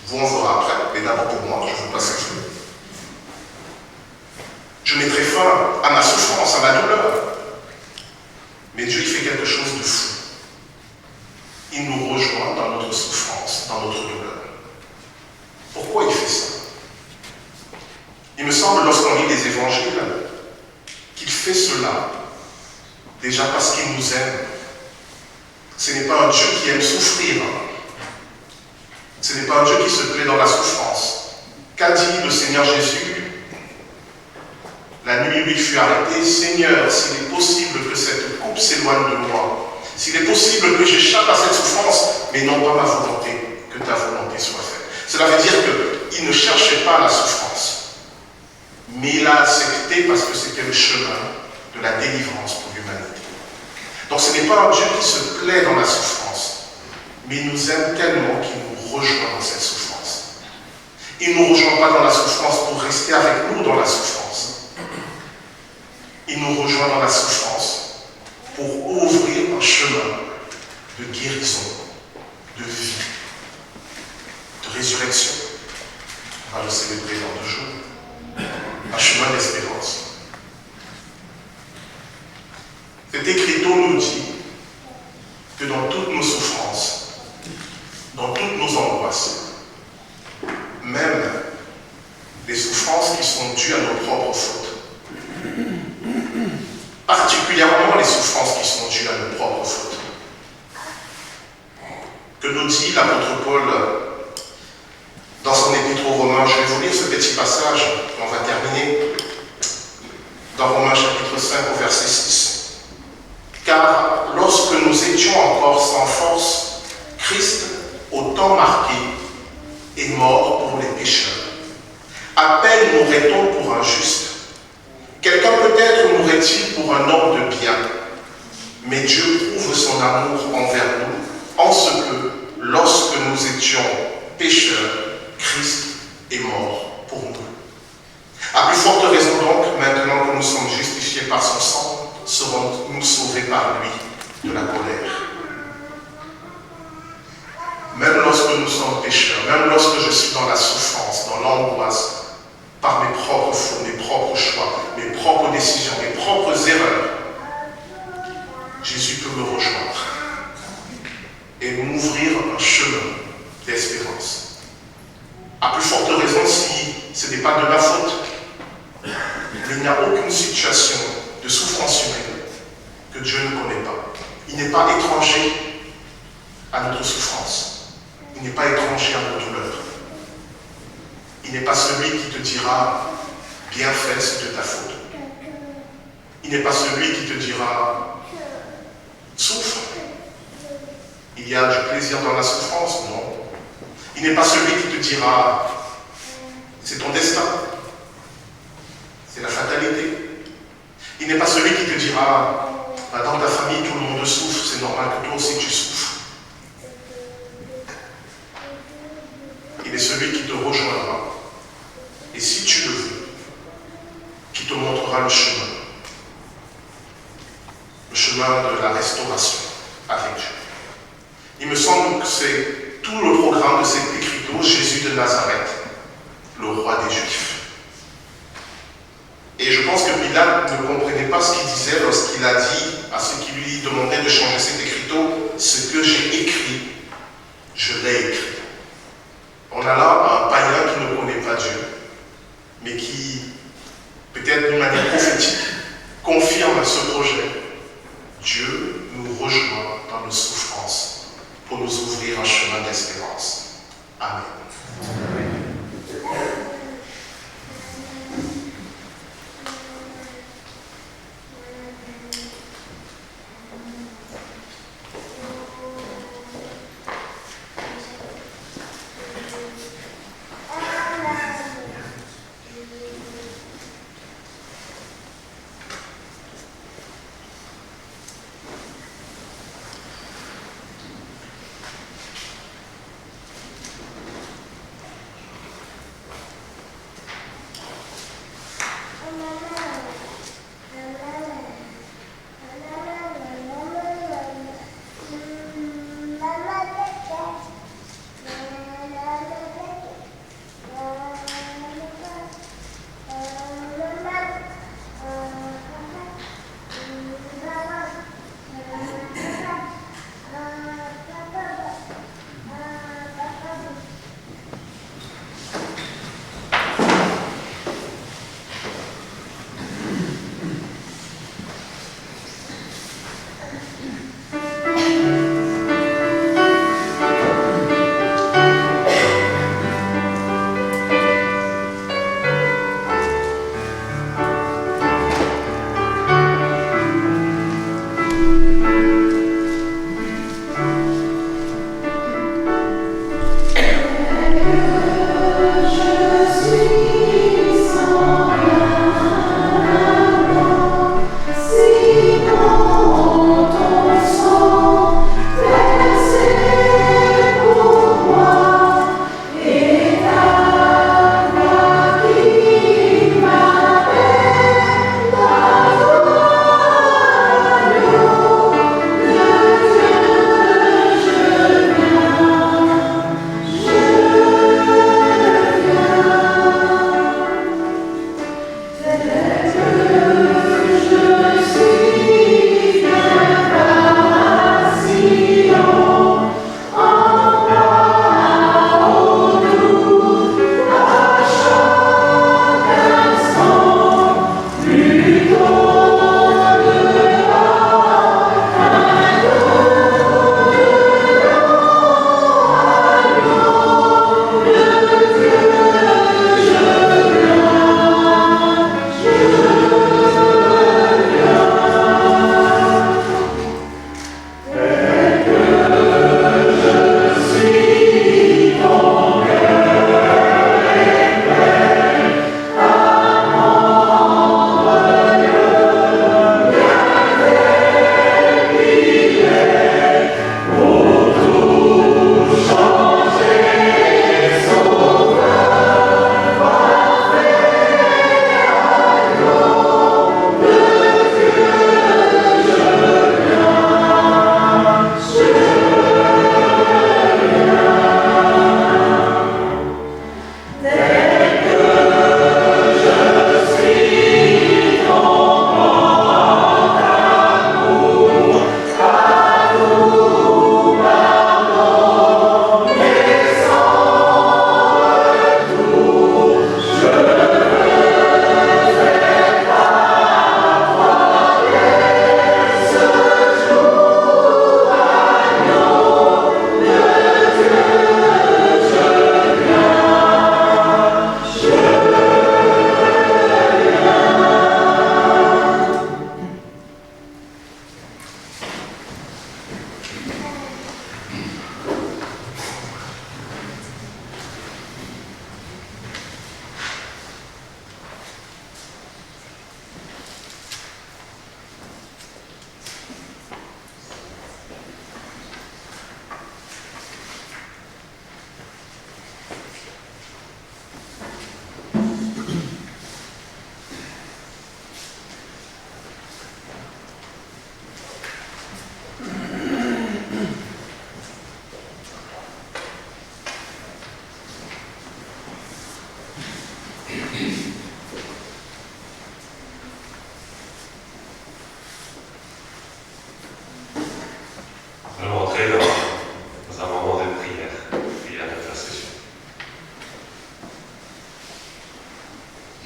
Vous en verrez après, mais d'abord pour moi, je ne veux pas souffrir. Je mettrai fin à ma souffrance, à ma douleur. Mais Dieu, il fait quelque chose de fou. Il nous rejoint dans notre souffrance, dans notre douleur. Pourquoi il fait ça? Il me semble, lorsqu'on lit les évangiles, qu'il fait cela déjà parce qu'il nous aime. Ce n'est pas un Dieu qui aime souffrir. Ce n'est pas un Dieu qui se plaît dans la souffrance. Qu'a dit le Seigneur Jésus? La nuit où il fut arrêté, « Seigneur, s'il est possible que cette coupe s'éloigne de moi, s'il est possible que j'échappe à cette souffrance, mais non pas ma volonté, que ta volonté soit faite. » Cela veut dire qu'il ne cherchait pas la souffrance, mais il a accepté parce que c'était le chemin de la délivrance pour l'humanité. Donc ce n'est pas un Dieu qui se plaît dans la souffrance, mais il nous aime tellement qu'il nous rejoint dans cette souffrance. Il ne nous rejoint pas dans la souffrance pour rester avec nous dans la souffrance. Il nous rejoint dans la souffrance pour ouvrir un chemin de guérison, de vie, de résurrection. On va le célébrer dans 2 jours. Un chemin d'espérance. Cet écriteau nous dit que dans toutes nos souffrances, dans toutes nos angoisses, même les souffrances qui sont dues à nos propres fautes, particulièrement les souffrances qui sont dues à nos propres fautes, que nous dit l'apôtre Paul dans son épître aux Romains. Je vais vous lire ce petit passage, et on va terminer, dans Romains chapitre 5 au verset 6. « Car lorsque nous étions encore sans force, Christ, au temps marqué, est mort pour les pécheurs. À peine mourrait-on pour un juste. Quelqu'un peut-être mourrait-il pour un homme de bien. Mais Dieu prouve son amour envers nous, en ce que, lorsque nous étions pécheurs, Christ est mort pour nous. À plus forte raison donc, maintenant que nous sommes justifiés par son sang, serons-nous sauvés par lui de la colère. » Même lorsque nous sommes pécheurs, même lorsque je suis dans la souffrance, dans l'angoisse, par mes propres fautes, mes propres choix, mes propres décisions, mes propres erreurs, Jésus peut me rejoindre et m'ouvrir un chemin d'espérance. À plus forte raison si présente, il n'y a aucune situation de souffrance humaine que Dieu ne connaît pas. Il n'est pas étranger à notre souffrance. Il n'est pas étranger à nos douleurs. Il n'est pas celui qui te dira « bien fait, c'est de ta faute ». Il n'est pas celui qui te dira « souffre ». Il y a du plaisir dans la souffrance, non. Il n'est pas celui qui te dira « c'est ton destin ». C'est la fatalité. Il n'est pas celui qui te dira bah, dans ta famille tout le monde souffre, c'est normal que toi aussi tu souffres. Il est celui qui te rejoindra. Et si tu le veux, qui te montrera le chemin. Le chemin de la restauration avec Dieu. Il me semble que c'est tout le programme de cet écriteau, Jésus de Nazareth, le roi des Juifs. Et je pense que Pilate ne comprenait pas ce qu'il disait lorsqu'il a dit à ceux qui lui demandaient de changer cet écriteau, ce que j'ai écrit, je l'ai écrit. On a là un païen qui ne connaît pas Dieu, mais qui, peut-être d'une manière prophétique, confirme ce projet. Dieu nous rejoint dans nos souffrances pour nous ouvrir un chemin d'espérance. Amen.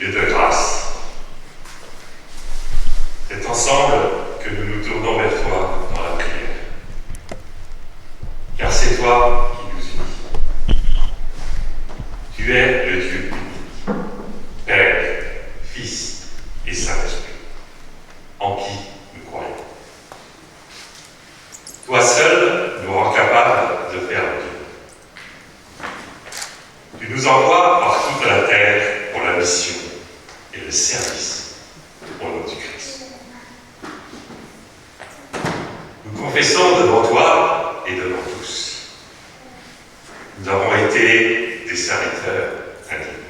et de grâce. C'est ensemble que nous nous tournons vers toi dans la prière. Car c'est toi qui nous unis. Tu es le Dieu unique, Père, Fils et Saint-Esprit, en qui nous croyons. Toi seul nous rends capables de faire Dieu. Tu nous envoies par toute la terre pour la mission et le service au nom du Christ. Nous confessons devant toi et devant tous. Nous avons été des serviteurs indignes.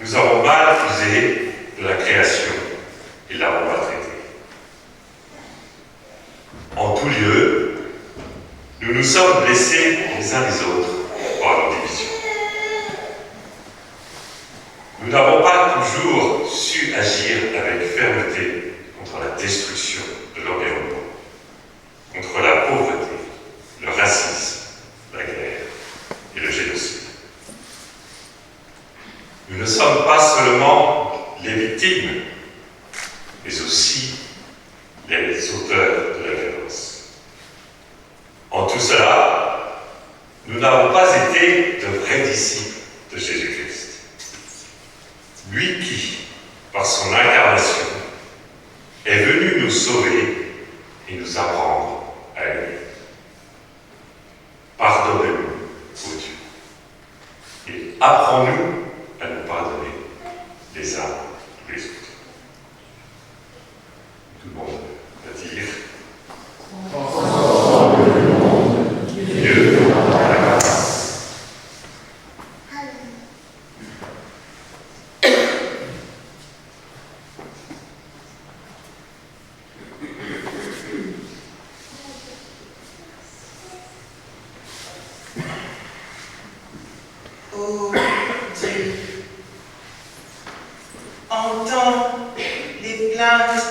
Nous avons mal usé de la création et l'avons maltraitée. En tout lieu, nous nous sommes blessés les uns les autres par nos divisions. Nous n'avons pas toujours su agir avec fermeté contre la destruction de l'environnement, contre la pauvreté, le racisme, la guerre et le génocide. Nous ne sommes pas seulement les victimes, mais aussi les auteurs de la violence. En tout cela, nous n'avons pas été de vrais disciples de Jésus-Christ. Lui qui, par son incarnation, est venu nous sauver et nous apprendre à aimer. Pardonne-nous, ô Dieu, et apprends-nous à nous pardonner les uns les autres. Tout le monde va dire Dieu dans la grâce. Ô Dieu, entends les plaintes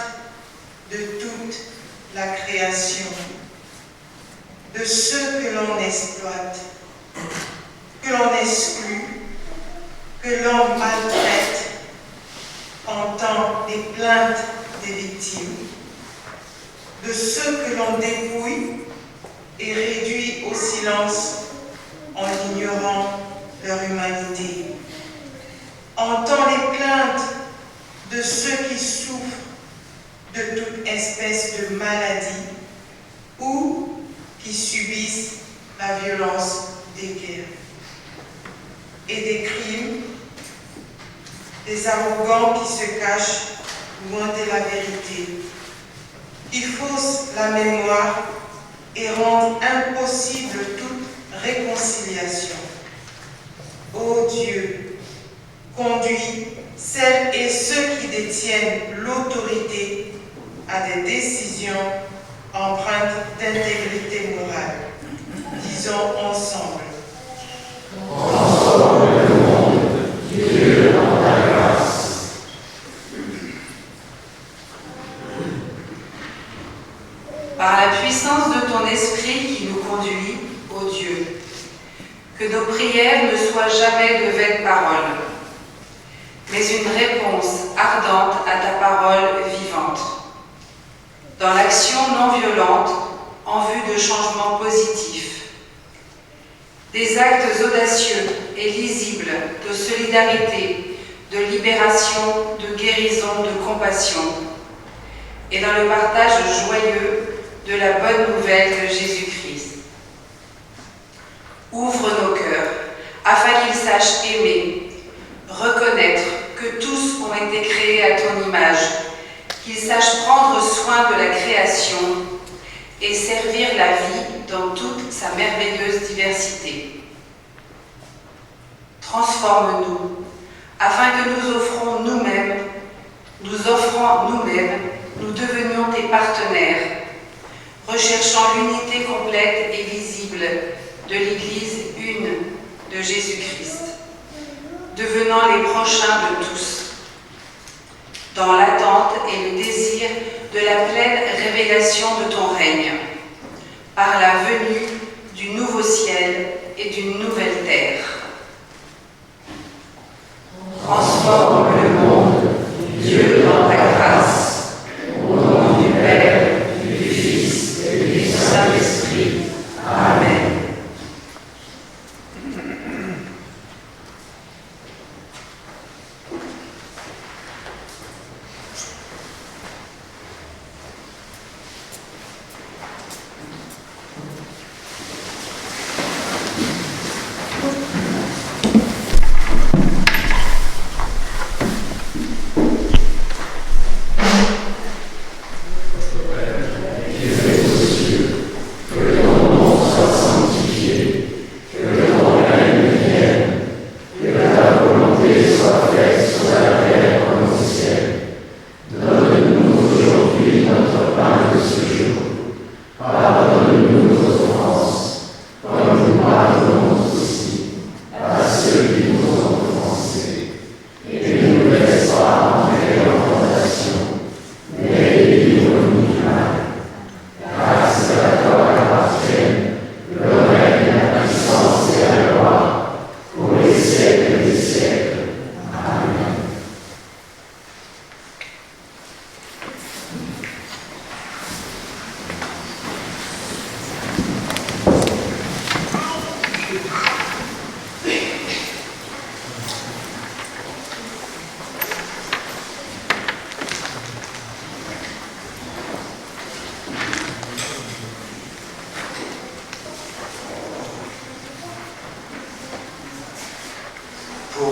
de toute la création, de ceux que l'on exploite, que l'on exclut, que l'on maltraite. Entends les plaintes des victimes, de ceux que l'on dépouille et réduit au silence en ignorant leur humanité. Entends les plaintes de ceux qui souffrent de toute espèce de maladie ou qui subissent la violence des guerres et des crimes, des arrogants qui se cachent loin de la vérité, qui faussent la mémoire et rendent impossible toute réconciliation. Ô Dieu, conduis celles et ceux qui détiennent l'autorité à des décisions empreintes d'intégrité morale. Disons ensemble. Transforme le monde, Dieu dans ta grâce. Par la puissance de ton esprit qui nous conduit, ô Dieu, que nos prières ne soient jamais de vaines paroles, mais une réponse ardente à ta parole vivante. Dans l'action non violente, en vue de changements positifs. Des actes audacieux et lisibles de solidarité, de libération, de guérison, de compassion. Et dans le partage joyeux de la bonne nouvelle de Jésus-Christ. Ouvre nos cœurs, afin qu'ils sachent aimer, reconnaître que tous ont été créés à ton image, qu'ils sachent prendre soin de la création et servir la vie dans toute sa merveilleuse diversité. Transforme-nous, afin que nous offrant nous-mêmes, nous devenions tes partenaires, recherchant l'unité complète et visible de l'Église une de Jésus-Christ, devenant les prochains de tous, dans l'attente et le désir de la pleine révélation de ton règne, par la venue du nouveau ciel et d'une nouvelle terre.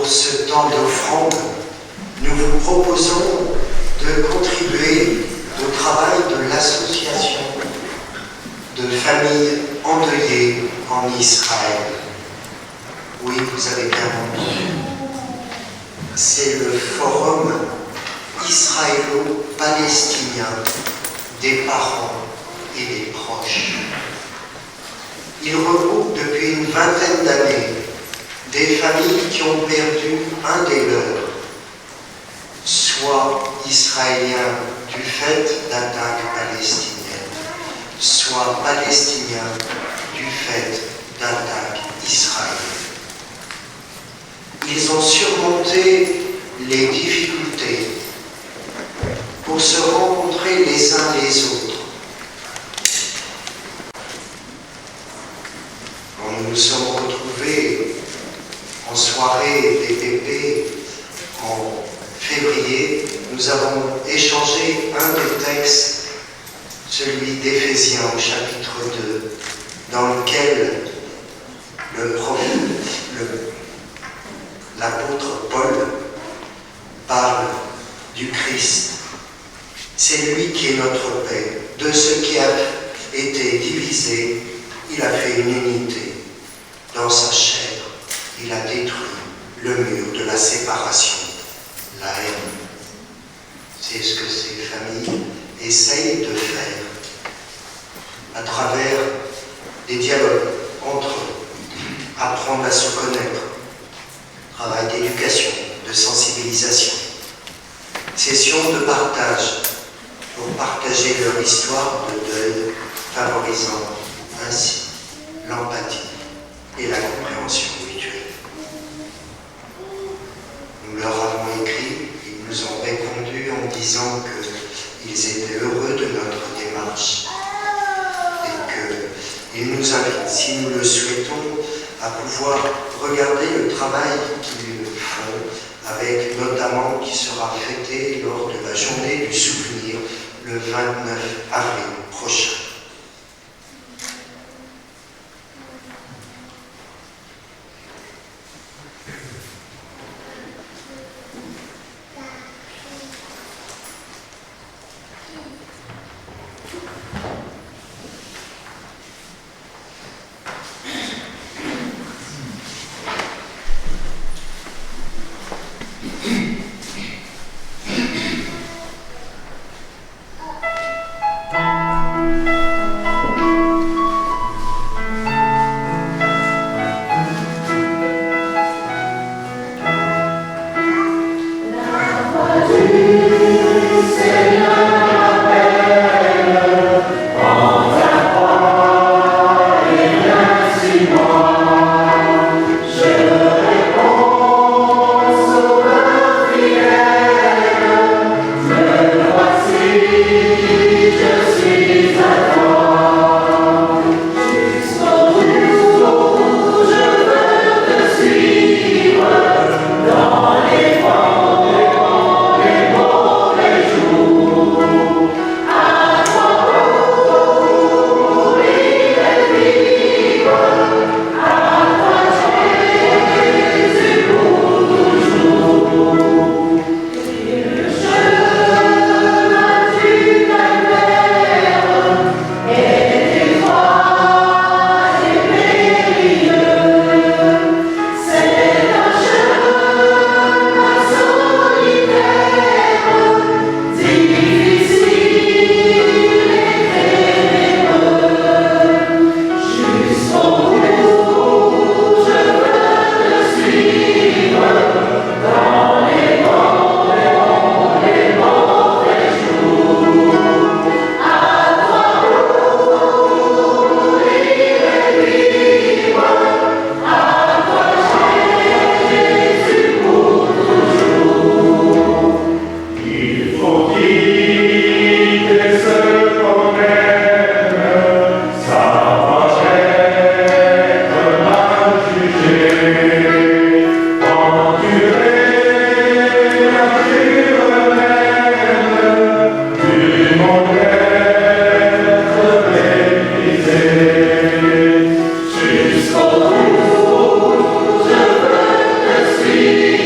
pour ce temps d'offrande, nous vous proposons de contribuer au travail de l'association de familles endeuillées en Israël. Oui, vous avez bien entendu. C'est le forum israélo-palestinien des parents et des proches. Il regroupe depuis une vingtaine d'années des familles qui ont perdu un des leurs, soit israéliens du fait d'attaques palestiniennes, soit palestiniens du fait d'attaques israéliennes. Ils ont surmonté les difficultés pour se rencontrer les uns les autres. Quand nous nous sommes retrouvés en soirée PPP en février, nous avons échangé un des textes, celui d'Éphésiens au chapitre 2, dans lequel l'apôtre Paul parle du Christ. C'est lui qui est notre paix. De ce qui a été divisé, il a fait une unité. Dans sa chair, il a détruit le mur de la séparation, la haine. C'est ce que ces familles essayent de faire à travers des dialogues entre eux, apprendre à se connaître, travail d'éducation, de sensibilisation, sessions de partage pour partager leur histoire de deuil, favorisant ainsi l'empathie et la compréhension mutuelle. Nous leur avons écrit, ils nous ont répondu en disant qu'ils étaient heureux de notre démarche et qu'ils nous invitent, si nous le souhaitons, à pouvoir regarder le travail qu'ils font, avec notamment qui sera fêté lors de la journée du souvenir le 29 avril prochain. Jusqu'au bout, je veux te suivre.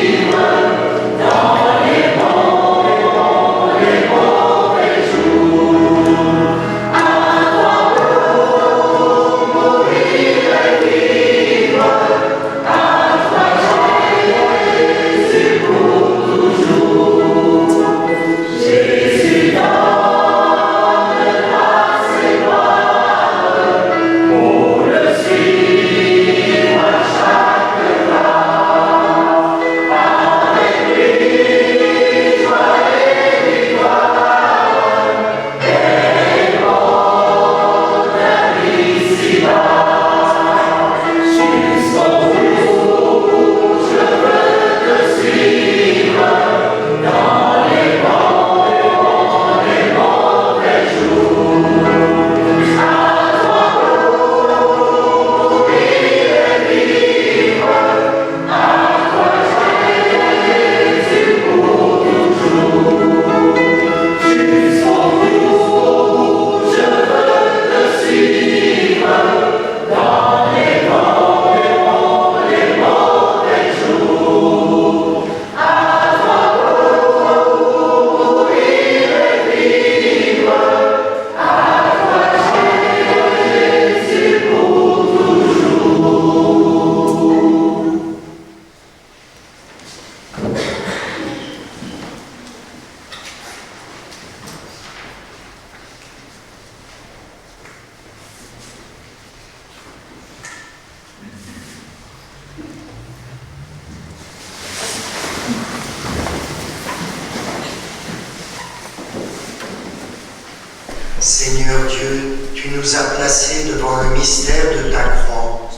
Seigneur Dieu, tu nous as placés devant le mystère de ta croix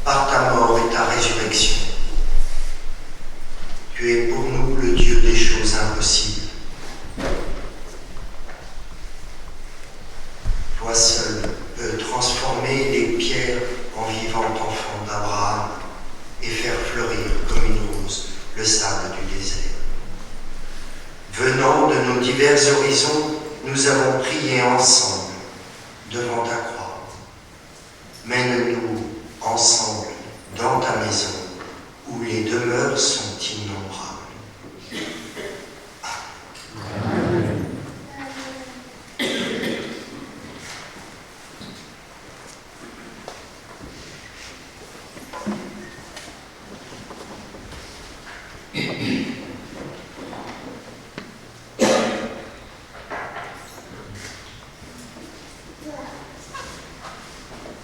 par ta mort et ta résurrection. Tu es pour nous le Dieu des choses impossibles. Toi seul peux transformer les pierres en vivants enfants d'Abraham et faire fleurir comme une rose le sable du désert. Venant de nos divers horizons, nous avons prié ensemble devant ta croix. Mène-nous ensemble dans ta maison où les demeures sont innombrables.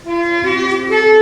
Amen.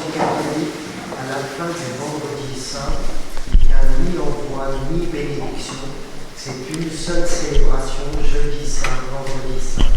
à la fin du vendredi saint, il n'y a ni envoi ni bénédiction, c'est une seule célébration, jeudi saint, vendredi saint.